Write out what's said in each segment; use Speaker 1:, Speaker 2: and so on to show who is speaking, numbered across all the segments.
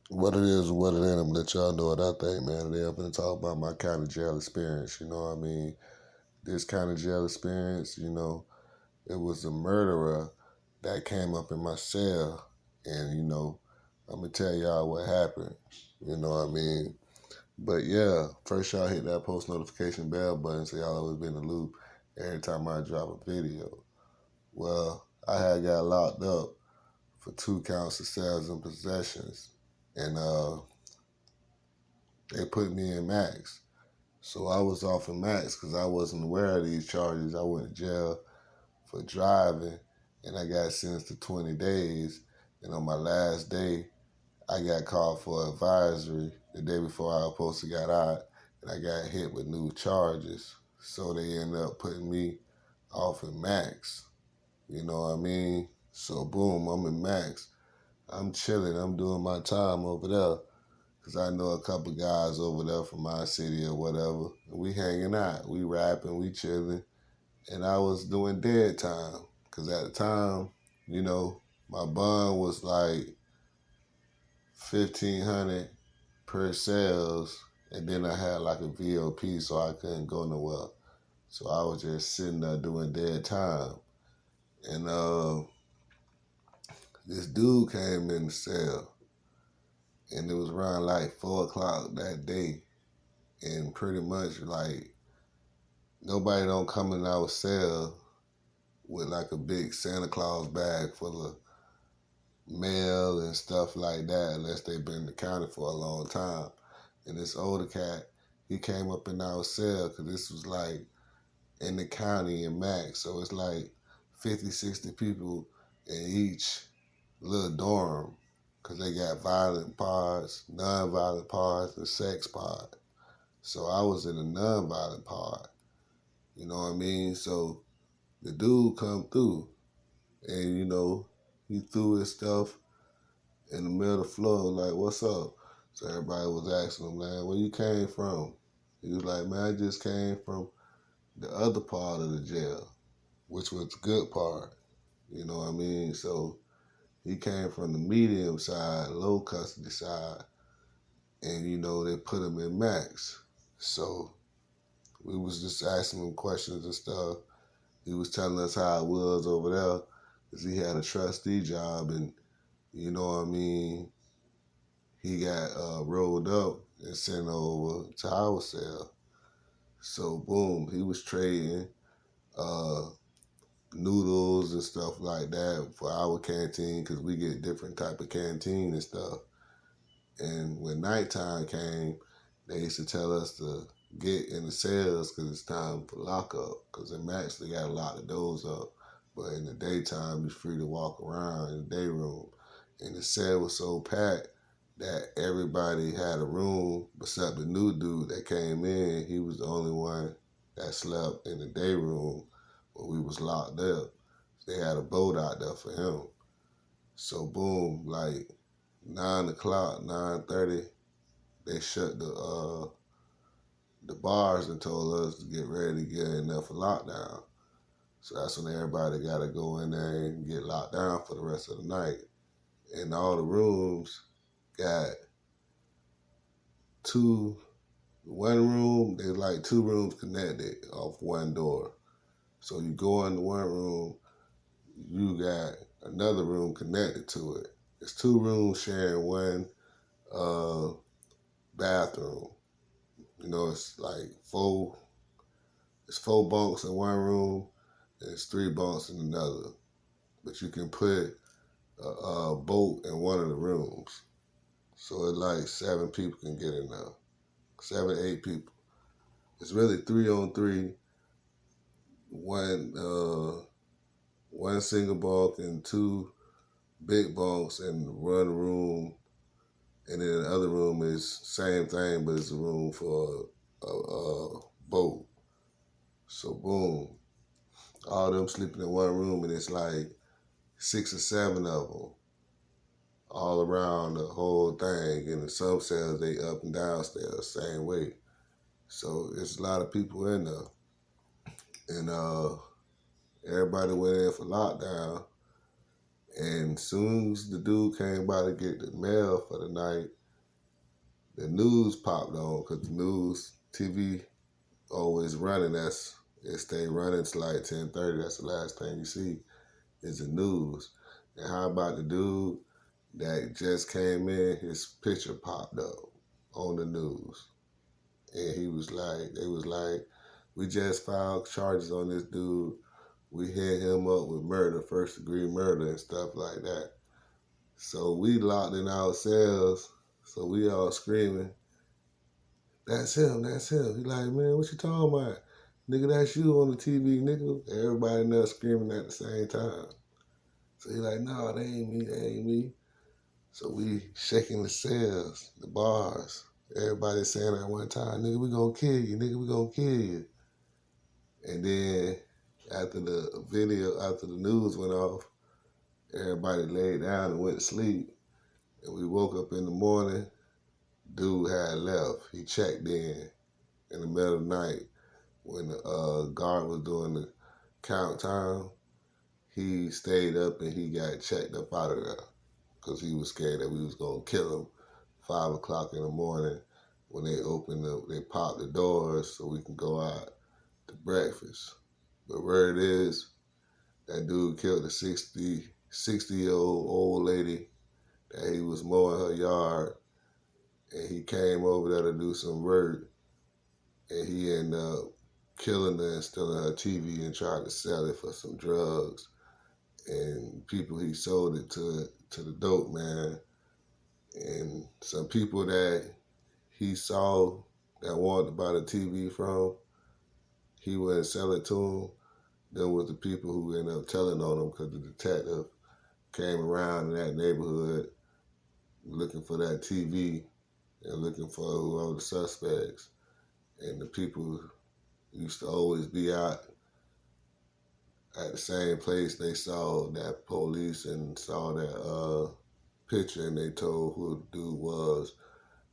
Speaker 1: What it is, what it ain't, I'm gonna let y'all know what I think, man. Today I'm gonna talk about my county jail experience. You know what I mean? This county jail experience, it was a murderer that came up in my cell, and I'm gonna tell y'all what happened. You know what I mean? But yeah, first y'all hit that post notification bell button so y'all always be in the loop every time I drop a video. Well, I had got locked up for 2 counts of sales and possessions, and they put me in max. So I was off in max because I wasn't aware of these charges. I went to jail for driving, and I got sentenced to 20 days. And on my last day, I got called for advisory the day before I was supposed to get out, and I got hit with new charges. So they ended up putting me off in max. You know what I mean? So boom, I'm in max. I'm chilling. I'm doing my time over there. Cause I know a couple guys over there from my city or whatever. And we hanging out, we rapping, we chilling. And I was doing dead time. Cause at the time, my bond was like 1,500 per sales. And then I had like a VOP so I couldn't go nowhere. So I was just sitting there doing dead time. And this dude came in the cell. And it was around like 4 o'clock that day. And pretty much like nobody don't come in our cell with like a big Santa Claus bag full of mail and stuff like that unless they've been in the county for a long time. And this older cat, he came up in our cell because this was like in the county in Max. So it's like 50, 60 people in each little dorm because they got violent pods, non-violent pods, and sex pod. So I was in a non-violent pod. You know what I mean? So the dude come through and, he threw his stuff in the middle of the floor like, what's up? So everybody was asking him, man, where you came from? He was like, man, I just came from the other part of the jail, which was the good part. You know what I mean? So he came from the medium side, low custody side, and, they put him in max. So we was just asking him questions and stuff. He was telling us how it was over there because he had a trustee job and, you know what I mean, he got rolled up and sent over to our cell. So boom, he was trading uh, noodles and stuff like that for our canteen because we get different type of canteen and stuff. And when nighttime came, they used to tell us to get in the cells because it's time for lockup. Because in Max, they got a lot of doors up. But in the daytime, you're free to walk around in the day room. And the cell was so packed that everybody had a room except the new dude that came in. He was the only one that slept in the day room when we was locked up. They had a boat out there for him. So boom, like 9 o'clock, 9:30, they shut the bars and told us to get ready to get in there for lockdown. So that's when everybody got to go in there and get locked down for the rest of the night. And all the rooms got one room, there's like two rooms connected off one door. So you go in one room, you got another room connected to it. It's two rooms sharing one uh, bathroom. It's like it's 4 bunks in one room and it's 3 bunks in another. But you can put a boat in one of the rooms. So it's like 7 people can get in there. 7, 8 people. It's really 3 on 3. One single bunk and two big bunks in one room. And then the other room is same thing, but it's a room for a boat. So boom, all them sleeping in one room, and it's like 6 or 7 of them all around the whole thing. And in some cells, they up and downstairs, same way. So it's a lot of people in there. And everybody went in for lockdown. And soon as the dude came by to get the mail for the night, the news popped on because the news TV always running. It stay running till like 10:30. That's the last thing you see is the news. And how about the dude that just came in? His picture popped up on the news, and they was like, we just filed charges on this dude. We hit him up with murder, first degree murder, and stuff like that. So we locked in our cells. So we all screaming, that's him, that's him. He like, man, what you talking about? Nigga, that's you on the TV, nigga. Everybody in there screaming at the same time. So he like, no, that ain't me, that ain't me. So we shaking the cells, the bars. Everybody saying at one time, nigga, we gonna kill you, nigga, we gonna kill you. And then after the news went off, everybody laid down and went to sleep. And we woke up in the morning, dude had left. He checked in the middle of the night when the guard was doing the count time. He stayed up and he got checked up out of there because he was scared that we was gonna kill him. 5 o'clock in the morning when they popped the doors so we can go out to breakfast. But where it is, that dude killed a 60-year-old lady that he was mowing her yard, and he came over there to do some work, and he ended up killing her and stealing her TV and tried to sell it for some drugs. And people he sold it to the dope man, and some people that he saw that wanted to buy the TV from, he wouldn't sell it to them. Them was the people who ended up telling on him because the detective came around in that neighborhood looking for that TV and looking for whoever the suspects. And the people used to always be out at the same place they saw that police and saw that picture, and they told who the dude was.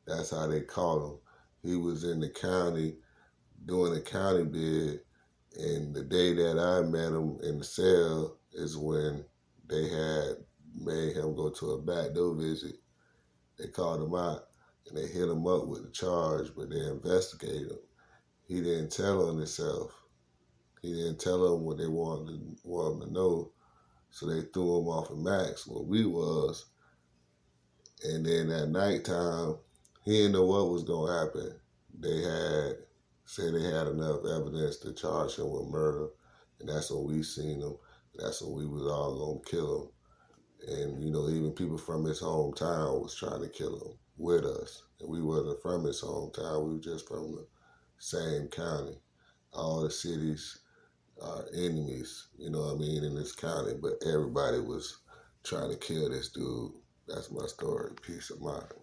Speaker 1: That's how they caught him. He was in the county doing a county bid, and the day that I met him in the cell is when they had made him go to a backdoor visit. They called him out and they hit him up with the charge, but they investigated him. He didn't tell on himself. He didn't tell them what they wanted him to know, so they threw him off of Max where we was. And then at nighttime, he didn't know what was gonna happen. They said they had enough evidence to charge him with murder, and that's when we seen him. That's when we was all gonna kill him. And even people from his hometown was trying to kill him with us. And we wasn't from his hometown. We were just from the same county. All the cities are enemies, in this county. But everybody was trying to kill this dude. That's my story. Peace of mind.